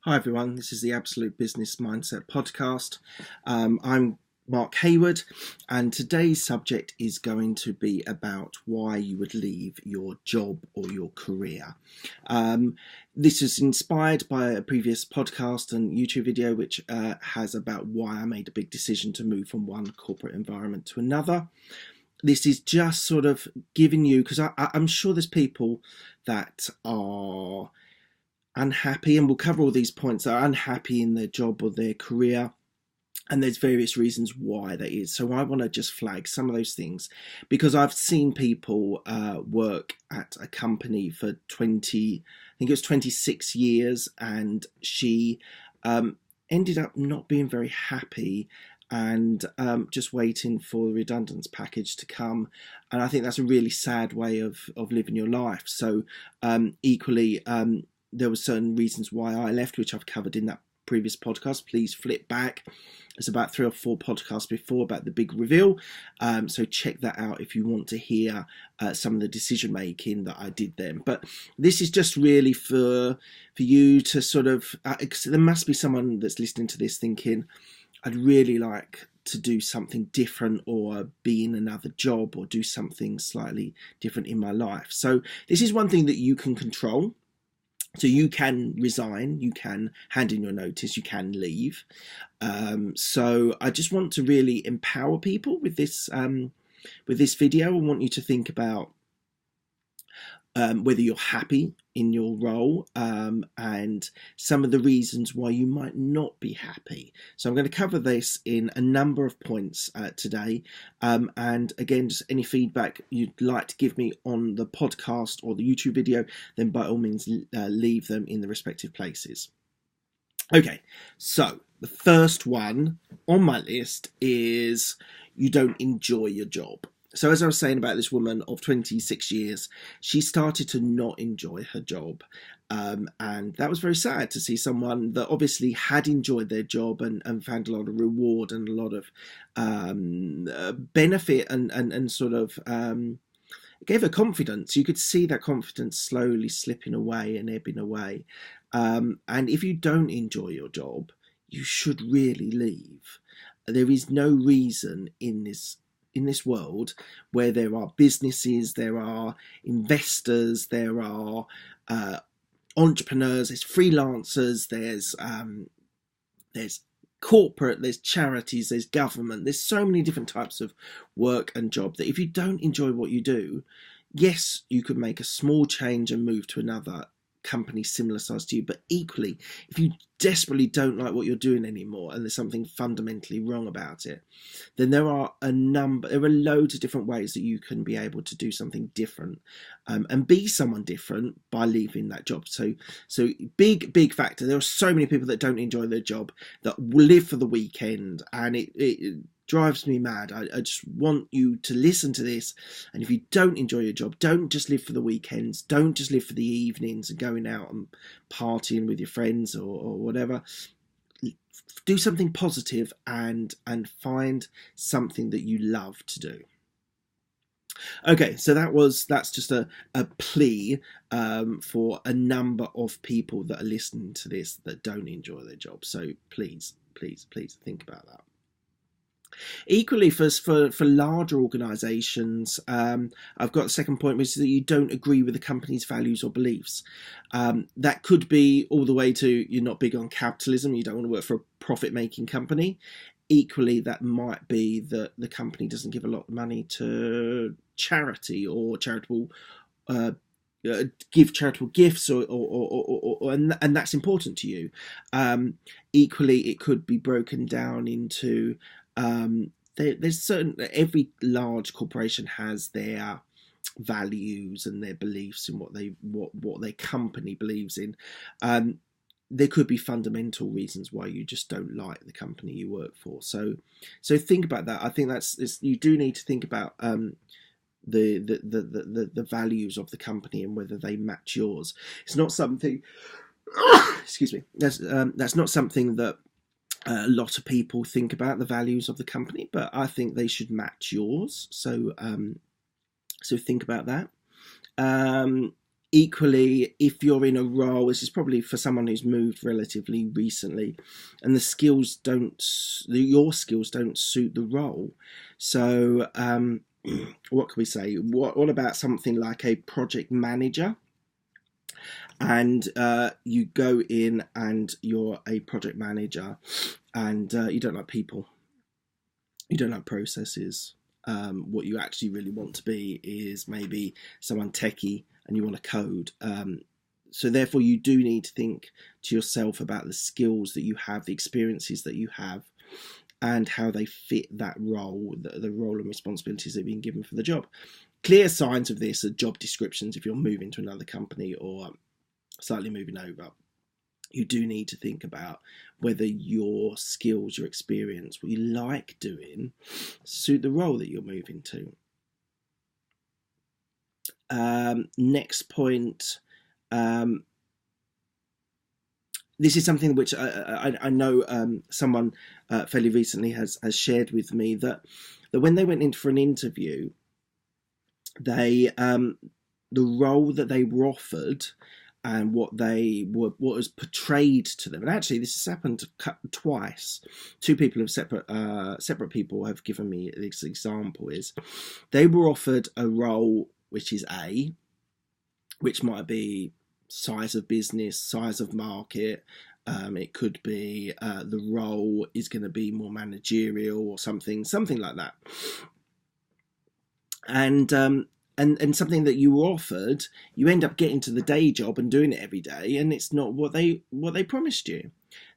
Hi everyone, this is the Absolute Business Mindset podcast. I'm Mark Hayward, and today's subject is going to be about why you would leave your job or your career. This is inspired by a previous podcast and YouTube video which has about why I made a big decision to move from one corporate environment to another. This is just sort of giving you, because I'm sure there's people that are unhappy, and we'll cover all these points, that are unhappy in their job or their career, and there's various reasons why that is. So I want to just flag some of those things, because I've seen people work at a company for 26 years, and she ended up not being very happy and just waiting for the redundance package to come. And I think that's a really sad way of living your life. So equally, there were certain reasons why I left, which I've covered in that previous podcast. Please flip back. It's about 3 or 4 podcasts before about the big reveal. So check that out if you want to hear some of the decision making that I did then. But this is just really for you to sort of, there must be someone that's listening to this thinking, I'd really like to do something different, or be in another job, or do something slightly different in my life. So this is one thing that you can control. So you can resign, you can hand in your notice, you can leave. So I just want to really empower people with this video. I want you to think about whether you're happy in your role, and some of the reasons why you might not be happy. So I'm going to cover this in a number of points today, and again, just any feedback you'd like to give me on the podcast or the YouTube video, then by all means leave them in the respective places. Okay, so the first one on my list is you don't enjoy your job. So as I was saying about this woman of 26 years, she started to not enjoy her job. And that was very sad to see someone that obviously had enjoyed their job and found a lot of reward and a lot of benefit and sort of gave her confidence. You could see that confidence slowly slipping away and ebbing away. And if you don't enjoy your job, you should really leave. There is no reason in this world where there are businesses, there are investors, there are entrepreneurs, there's freelancers, there's corporate, there's charities, there's government, there's so many different types of work and job that if you don't enjoy what you do, yes, you could make a small change and move to another company similar size to you, but equally, if you desperately don't like what you're doing anymore and there's something fundamentally wrong about it, then there are loads of different ways that you can be able to do something different, and be someone different by leaving that job. So big factor. There are so many people that don't enjoy their job, that live for the weekend, and it drives me mad. I just want you to listen to this, and if you don't enjoy your job, don't just live for the weekends, don't just live for the evenings and going out and partying with your friends or whatever. Do something positive and find something that you love to do. Okay, so that's just a plea for a number of people that are listening to this that don't enjoy their job. So please think about that. Equally, for larger organisations, I've got a second point, which is that you don't agree with the company's values or beliefs. That could be all the way to you're not big on capitalism, you don't want to work for a profit-making company. Equally, that might be that the company doesn't give a lot of money to charity or charitable give charitable gifts, or and that's important to you. Equally, it could be broken down into there's certain, every large corporation has their values and their beliefs and what their company believes in. There could be fundamental reasons why you just don't like the company you work for. So think about that. I think you do need to think about the values of the company and whether they match yours. It's not something excuse me, that's not something that a lot of people think about, the values of the company, but I think they should match yours. So think about that. Equally, if you're in a role, this is probably for someone who's moved relatively recently, and your skills don't suit the role. So, what can we say? What about something like a project manager? And you go in and you're a project manager, and you don't like people, you don't like processes. What you actually really want to be is maybe someone techie, and you want to code. So therefore, you do need to think to yourself about the skills that you have, the experiences that you have, and how they fit that role, the role and responsibilities that have been given for the job. Clear signs of this are job descriptions if you're moving to another company or slightly moving over. You do need to think about whether your skills, your experience, what you like doing, suit the role that you're moving to. Next point. This is something which I know someone fairly recently has shared with me, that when they went in for an interview, they the role that they were offered and what was portrayed to them, and actually this has happened twice. Two people of separate people have given me this example. Is they were offered a role which is A, which might be size of business, size of market. It could be the role is going to be more managerial or something like that. And something that you were offered, you end up getting to the day job and doing it every day, and it's not what they promised you.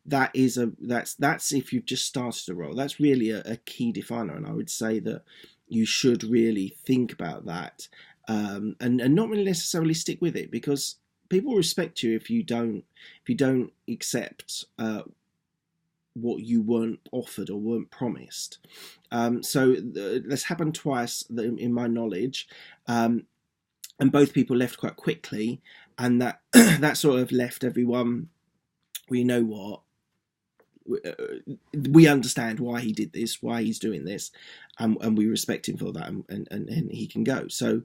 That's if you've just started a role. That's really a key definer, and I would say that you should really think about that, and not really necessarily stick with it, because people respect you if you don't accept what you weren't offered or weren't promised. So this happened twice in my knowledge, and both people left quite quickly, and that that sort of left everyone, well, you know what, we understand why he did this, why he's doing this, and we respect him for that, and he can go. So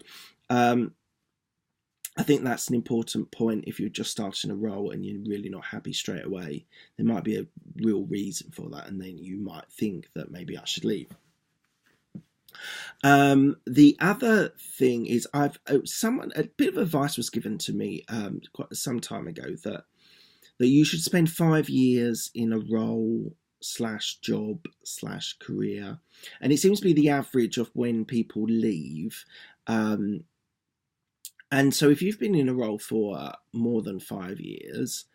I think that's an important point. If you're just starting a role and you're really not happy straight away, there might be a real reason for that, and then you might think that maybe I should leave. The other thing is, a bit of advice was given to me quite some time ago, that you should spend 5 years in a role / job / career, and it seems to be the average of when people leave. And so if you've been in a role for more than 5 years,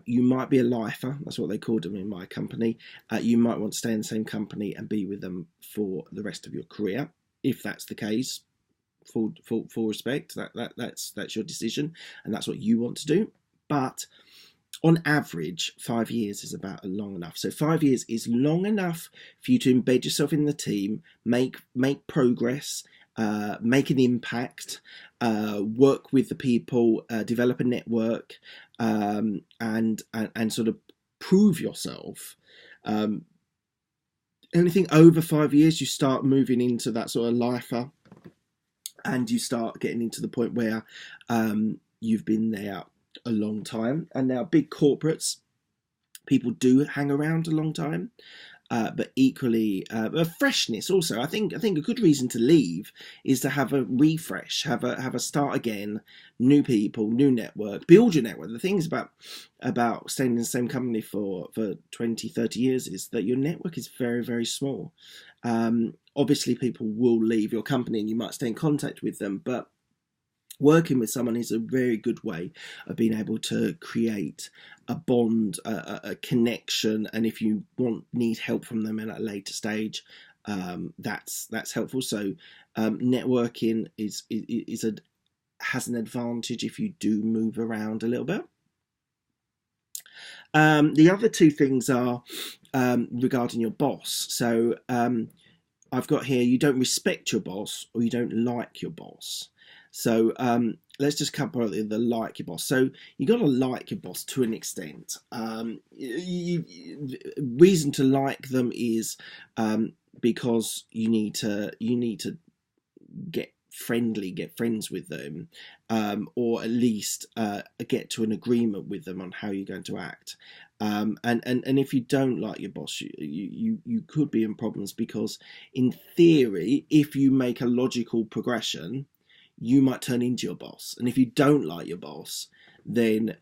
you might be a lifer. That's what they called them in my company. You might want to stay in the same company and be with them for the rest of your career. If that's the case, full respect. That's your decision, and that's what you want to do. But on average, 5 years is about long enough. So 5 years is long enough for you to embed yourself in the team, make progress, make an impact, work with the people, develop a network, and sort of prove yourself. Anything over 5 years, you start moving into that sort of lifer, and you start getting into the point where you've been there a long time. And now big corporates, people do hang around a long time. But equally, a freshness also. I think a good reason to leave is to have a refresh, have a start again, new people, new network, build your network. The thing is about staying in the same company for 20, 30 years is that your network is very, very small. Obviously, people will leave your company and you might stay in contact with them, but working with someone is a very good way of being able to create a bond, a connection, and if you need help from them at a later stage, that's helpful. So networking has an advantage if you do move around a little bit. The other two things are regarding your boss. So I've got here, you don't respect your boss or you don't like your boss. So let's just cover the like your boss. So you got to like your boss to an extent. Reason to like them is because you need to get friends with them, or at least get to an agreement with them on how you're going to act. And if you don't like your boss, you could be in problems, because in theory, if you make a logical progression, you might turn into your boss. And if you don't like your boss, then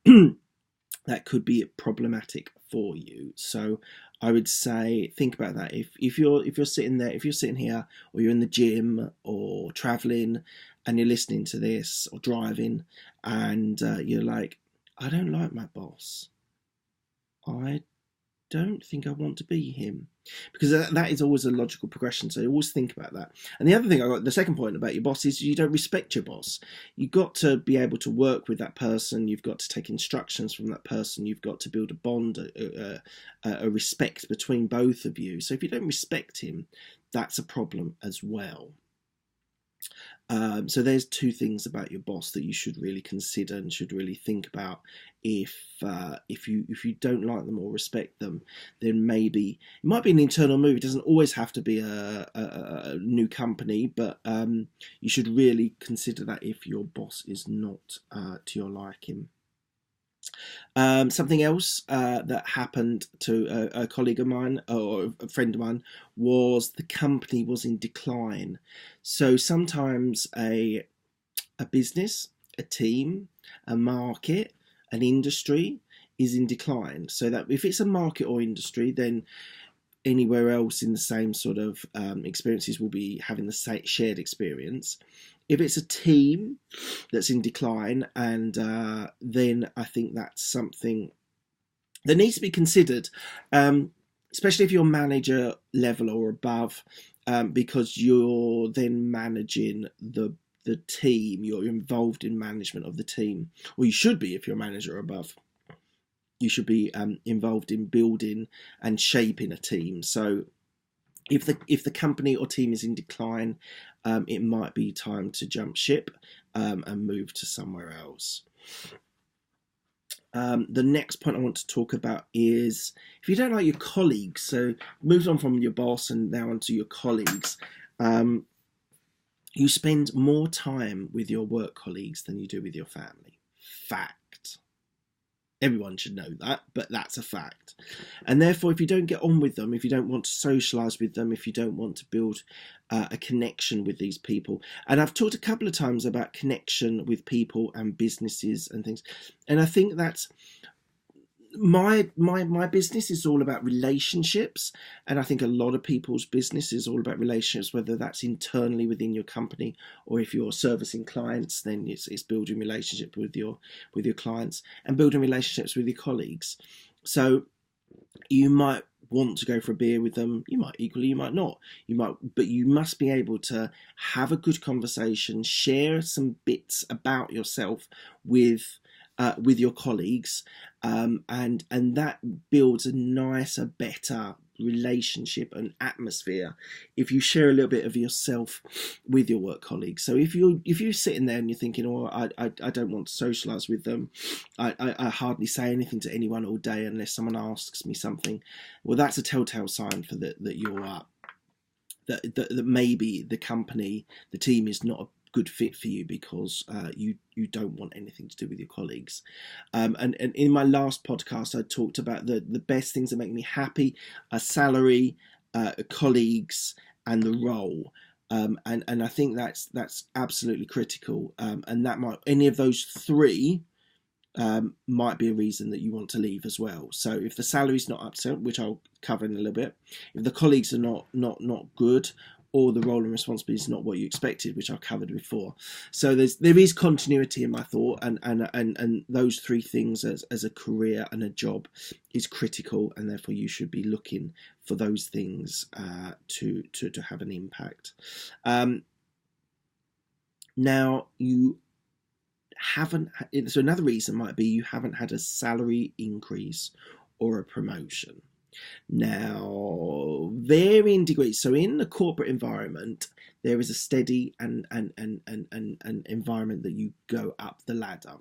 that could be problematic for you. So I would say think about that. If you're sitting there, if you're sitting here, or you're in the gym or traveling, and you're listening to this or driving, and you're like, I don't like my boss. I don't think I want to be him, because that is always a logical progression. So always think about that. And the other thing the second point about your boss is you don't respect your boss. You've got to be able to work with that person. You've got to take instructions from that person. You've got to build a bond, a respect between both of you. So if you don't respect him, that's a problem as well. So there's two things about your boss that you should really consider and should really think about. If you don't like them or respect them, then maybe it might be an internal move. It doesn't always have to be a new company, but you should really consider that if your boss is not to your liking. Something else that happened to a colleague of mine, or a friend of mine, was the company was in decline. So sometimes a business, a team, a market, an industry is in decline. So that if it's a market or industry, then anywhere else in the same sort of experiences will be having the same shared experience. If it's a team that's in decline, and then I think that's something that needs to be considered, especially if you're manager level or above, because you're then managing the team. You're involved in management of the team, or you should be if you're a manager or above. You should be involved in building and shaping a team. So if the company or team is in decline, it might be time to jump ship and move to somewhere else. The next point I want to talk about is if you don't like your colleagues. So moved on from your boss and now onto your colleagues. You spend more time with your work colleagues than you do with your family. Fact. Everyone should know that, but that's a fact. And therefore, if you don't get on with them, if you don't want to socialise with them, if you don't want to build a connection with these people, and I've talked a couple of times about connection with people and businesses and things, and I think that's my business is all about relationships, and I think a lot of people's business is all about relationships, whether that's internally within your company, or if you're servicing clients, then it's building relationships with your clients and building relationships with your colleagues. So you might want to go for a beer with them, you might not, but you must be able to have a good conversation, share some bits about yourself with your colleagues, and that builds a nicer, better relationship and atmosphere if you share a little bit of yourself with your work colleagues. So if you're sitting there and you're thinking, oh, I don't want to socialise with them, I hardly say anything to anyone all day unless someone asks me something, well, that's a telltale sign for that you're that maybe the company, the team is not a good fit for you, because you don't want anything to do with your colleagues. And in my last podcast, I talked about the best things that make me happy are salary, colleagues, and the role. And I think that's absolutely critical. And that might, any of those three might be a reason that you want to leave as well. So if the salary's not up to, which I'll cover in a little bit, if the colleagues are not good, or the role and responsibility is not what you expected, which I've covered before. So there is continuity in my thought, and those three things as a career and a job is critical, and therefore you should be looking for those things to have an impact. Now you haven't. So another reason might be you haven't had a salary increase or a promotion. Now, varying degrees. So in the corporate environment, there is a steady and environment that you go up the ladder.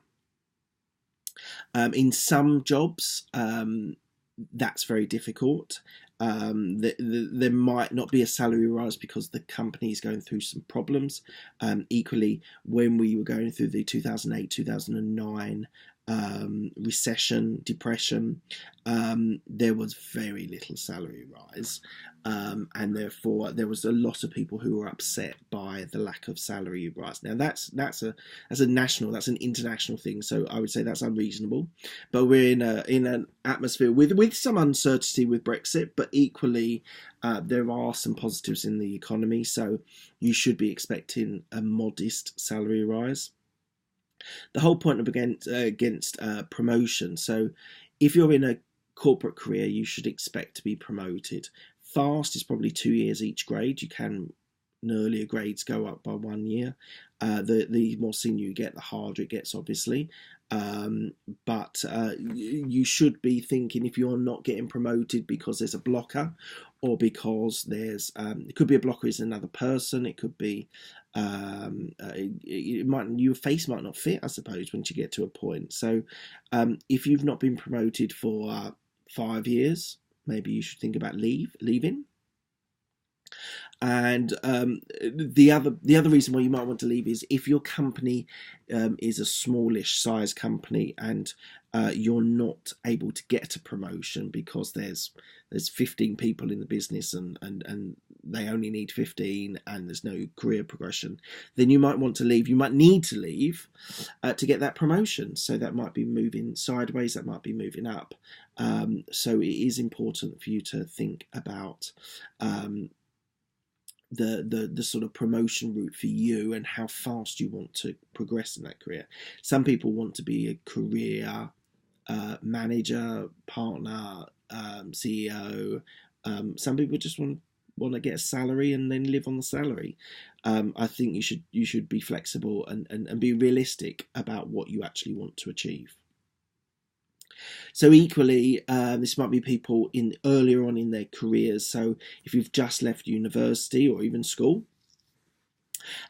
In some jobs, that's very difficult, There might not be a salary rise because the company is going through some problems. Equally, when we were going through the 2008 2009 recession, depression, there was very little salary rise, and therefore there was a lot of people who were upset by the lack of salary rise. Now that's an international thing, so I would say that's unreasonable. But we're in an atmosphere with some uncertainty with Brexit, but equally there are some positives in the economy, so you should be expecting a modest salary rise. The whole point of against promotion. So if you're in a corporate career, you should expect to be promoted. Fast is probably 2 years each grade. You can, in earlier grades, go up by 1 year. The more senior you get, the harder it gets, obviously. But you should be thinking, if you're not getting promoted because there's a blocker, or because there's it could be a blocker is another person, it could be your face might not fit, I suppose, once you get to a point. So if you've not been promoted for 5 years, maybe you should think about leaving. And the other reason why you might want to leave is if your company is a smallish size company, and you're not able to get a promotion because there's 15 people in the business, and they only need 15, and there's no career progression, then you might want to leave. You might need to leave to get that promotion. So that might be moving sideways, that might be moving up. So it is important for you to think about the sort of promotion route for you and how fast you want to progress in that career. Some people want to be a career manager, partner, CEO. Some people just want to get a salary and then live on the salary. I think you should be flexible and be realistic about what you actually want to achieve. So equally, this might be people in earlier on in their careers. So if you've just left university or even school,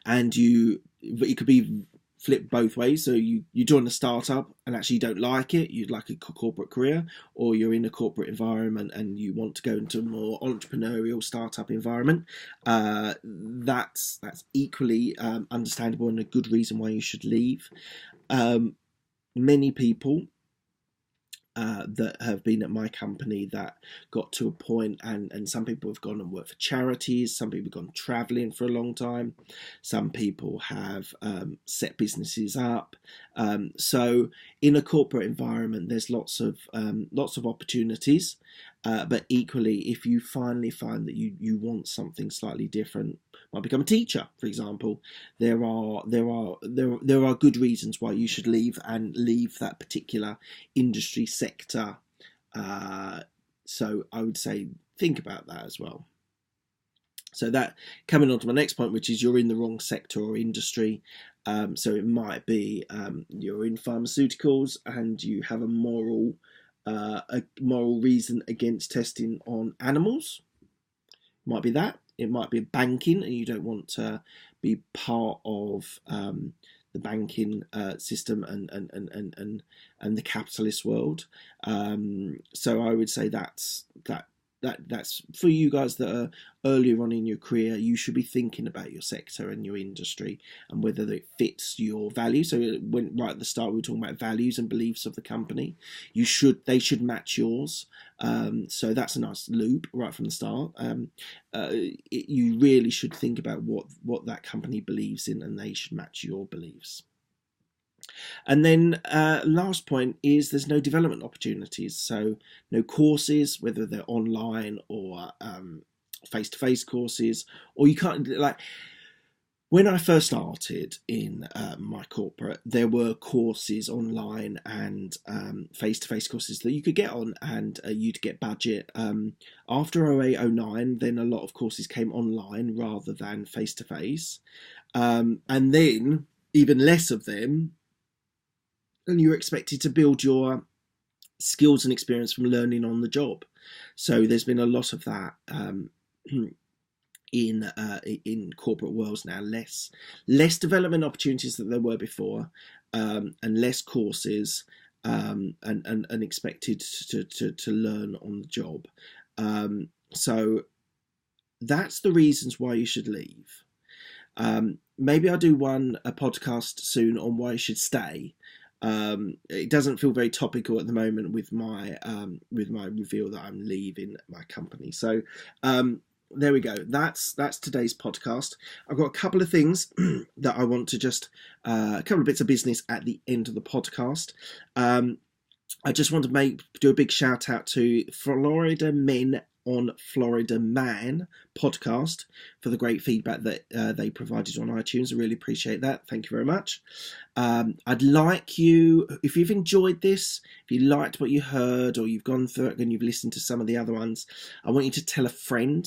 and it could be flipped both ways. So you join a startup and actually you don't like it, you'd like a corporate career, or you're in a corporate environment and you want to go into a more entrepreneurial startup environment. That's equally understandable and a good reason why you should leave. Many people that have been at my company that got to a point, and some people have gone and worked for charities, some people have gone travelling for a long time, some people have set businesses up. So in a corporate environment, there's lots of opportunities, but equally, if you finally find that you want something slightly different, might become a teacher, for example, there are good reasons why you should leave that particular industry sector. So I would say think about that as well. So that coming on to my next point, which is you're in the wrong sector or industry. So it might be you're in pharmaceuticals and you have a moral reason against testing on animals. Might be that. It might be banking, and you don't want to be part of the banking system and the capitalist world. So I would say that's for you guys that are earlier on in your career. You should be thinking about your sector and your industry and whether it fits your values. So when right at the start we were talking about values and beliefs of the company, they should match yours. So that's a nice loop right from the start. You really should think about what that company believes in, and they should match your beliefs. And then last point is there's no development opportunities. So no courses, whether they're online or face-to-face courses, or you can't, like, when I first started in my corporate, there were courses online and face-to-face courses that you could get on, and you'd get budget. After 08, 09, then a lot of courses came online rather than face-to-face. And then even less of them, and you're expected to build your skills and experience from learning on the job. So there's been a lot of that in corporate worlds now. Less development opportunities than there were before, and less courses, and expected to learn on the job. So that's the reasons why you should leave. Maybe I'll do a podcast soon on why you should stay. It doesn't feel very topical at the moment with my reveal that I'm leaving my company. So there we go. That's today's podcast. I've got a couple of things that I want to just a couple of bits of business at the end of the podcast. I just want to do a big shout out to Florida Men on Florida Man podcast for the great feedback that they provided on iTunes. I really appreciate that. Thank you very much. I'd like you, if you've enjoyed this, if you liked what you heard, or you've gone through it and you've listened to some of the other ones, I want you to tell a friend,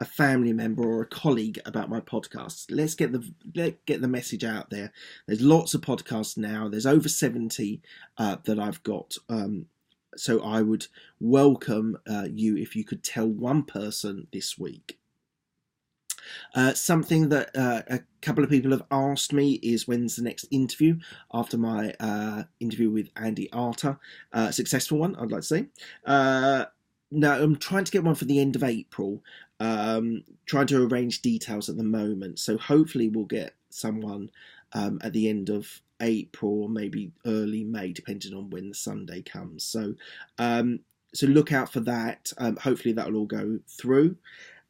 a family member, or a colleague about my podcast. Let's get the message out there. There's lots of podcasts now. There's over 70 that I've got. So I would welcome you if you could tell one person this week. Something that a couple of people have asked me is when's the next interview after my interview with Andy Arter. Successful one, I'd like to say. Now, I'm trying to get one for the end of April. Trying to arrange details at the moment. So hopefully we'll get someone at the end of April or maybe early May, depending on when the Sunday comes. So look out for that. Hopefully that will all go through.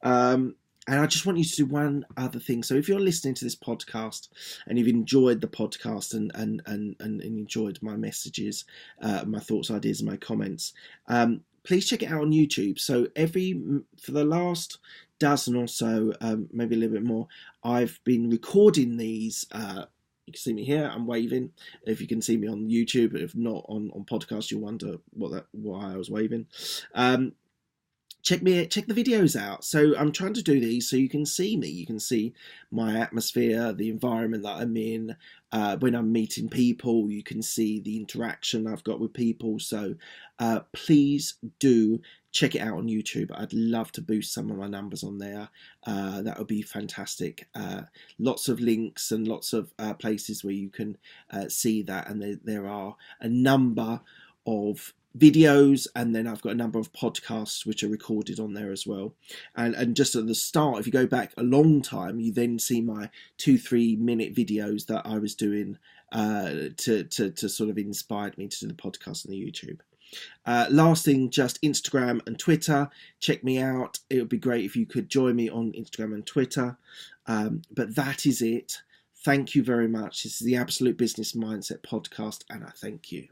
And I just want you to do one other thing. So if you're listening to this podcast and you've enjoyed the podcast and enjoyed my messages, my thoughts, ideas, and my comments, please check it out on YouTube. So for the last dozen or so, maybe a little bit more, I've been recording these. You can see me here. I'm waving. If you can see me on YouTube, if not on podcast, you'll wonder why I was waving. Check the videos out. So I'm trying to do these so you can see me. You can see my atmosphere, the environment that I'm in. When I'm meeting people, you can see the interaction I've got with people. So please do check it out on YouTube. I'd love to boost some of my numbers on there. That would be fantastic. Lots of links and lots of places where you can see that. And there are a number of videos, and then I've got a number of podcasts which are recorded on there as well. And just at the start, if you go back a long time, you then see my 2-3 minute videos that I was doing to sort of inspired me to do the podcast and the YouTube. Last thing, just Instagram and Twitter. Check me out. It would be great if you could join me on Instagram and Twitter. But that is it. Thank you very much. This is the Absolute Business Mindset podcast, and I thank you.